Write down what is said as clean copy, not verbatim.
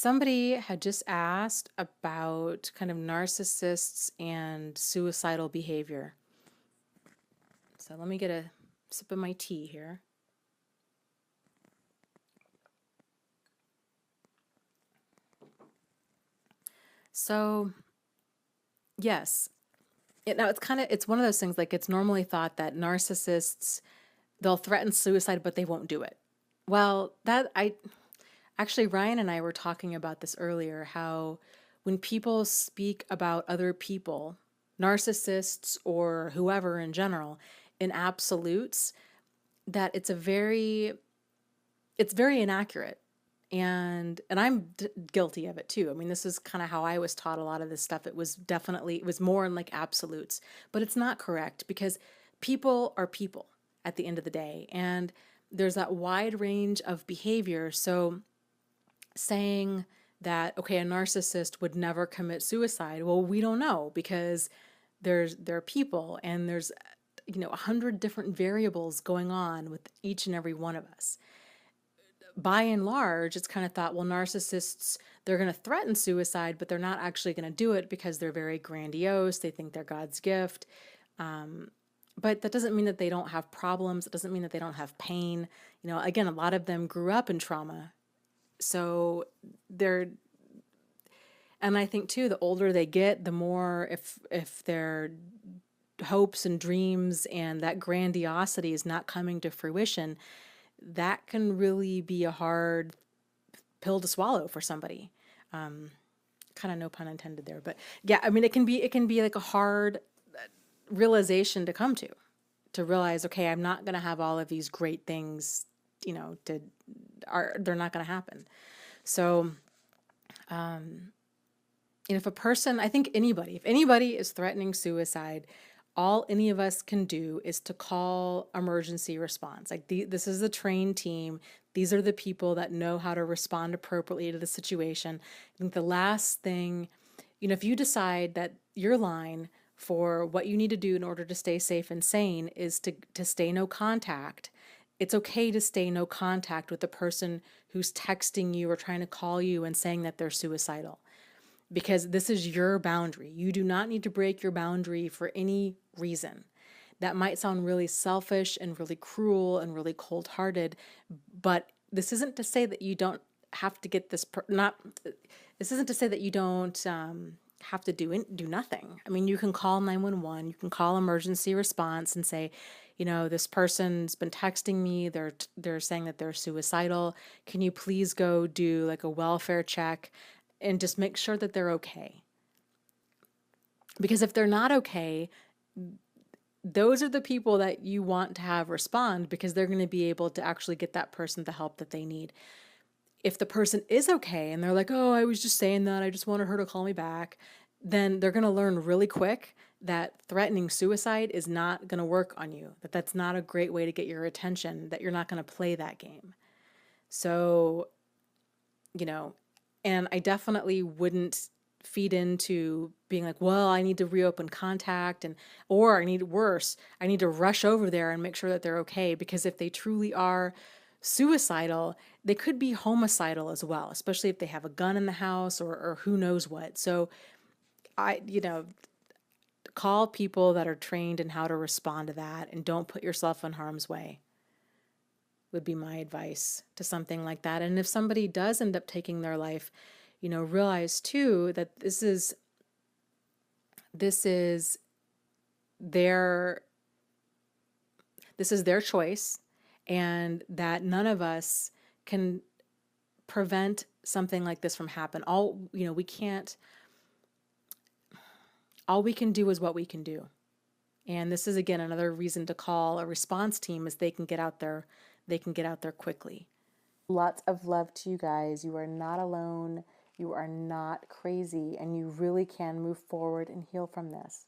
Somebody had just asked about kind of narcissists and suicidal behavior. So let me get a sip of my tea here. So, yes. Now it's one of those things, like, it's normally thought that narcissists, they'll threaten suicide, but they won't do it. Well, actually, Ryan and I were talking about this earlier, how when people speak about other people, narcissists or whoever in general, in absolutes, that it's very inaccurate. And I'm guilty of it too. I mean, this is kind of how I was taught a lot of this stuff. It was more in like absolutes, but it's not correct, because people are people at the end of the day, and there's that wide range of behavior. So saying that, okay, a narcissist would never commit suicide, well, we don't know, because there are people, and there's 100 different variables going on with each and every one of us. By and large, it's kind of thought, well, narcissists, they're going to threaten suicide, but they're not actually going to do it because they're very grandiose. They think they're God's gift. But that doesn't mean that they don't have problems. It doesn't mean that they don't have pain. Again, a lot of them grew up in trauma. So and I think too, the older they get, the more, if their hopes and dreams and that grandiosity is not coming to fruition, that can really be a hard pill to swallow for somebody. Kind of no pun intended there, but yeah, I mean, it can be like a hard realization to come to realize, okay, I'm not going to have all of these great things, they're not going to happen. So, if a person, I think if anybody is threatening suicide, all any of us can do is to call emergency response. Like, this is a trained team. These are the people that know how to respond appropriately to the situation. I think the last thing, if you decide that your line for what you need to do in order to stay safe and sane is to stay no contact, it's okay to stay no contact with the person who's texting you or trying to call you and saying that they're suicidal, because this is your boundary. You do not need to break your boundary for any reason. That might sound really selfish and really cruel and really cold-hearted, but this isn't to say that you don't have to get this isn't to say that you don't have to do nothing. I mean, you can call 911, you can call emergency response and say, this person's been texting me, they're saying that they're suicidal. Can you please go do like a welfare check and just make sure that they're okay? Because if they're not okay, those are the people that you want to have respond, because they're going to be able to actually get that person the help that they need. If the person is okay and they're like, oh, I was just saying that, I just wanted her to call me back, then they're going to learn really quick that threatening suicide is not going to work on you, that's not a great way to get your attention, that you're not going to play that game. So, and I definitely wouldn't feed into being like, well, I need to reopen contact, or I need to rush over there and make sure that they're okay, because if they truly are suicidal, they could be homicidal as well, especially if they have a gun in the house or who knows what. So call people that are trained in how to respond to that, and don't put yourself in harm's way, would be my advice to something like that. And if somebody does end up taking their life, realize too that this is their choice, and that none of us can prevent something like this from happen. All we can do is what we can do. And this is, again, another reason to call a response team, is they can get out there quickly. Lots of love to you guys. You are not alone. You are not crazy, and you really can move forward and heal from this.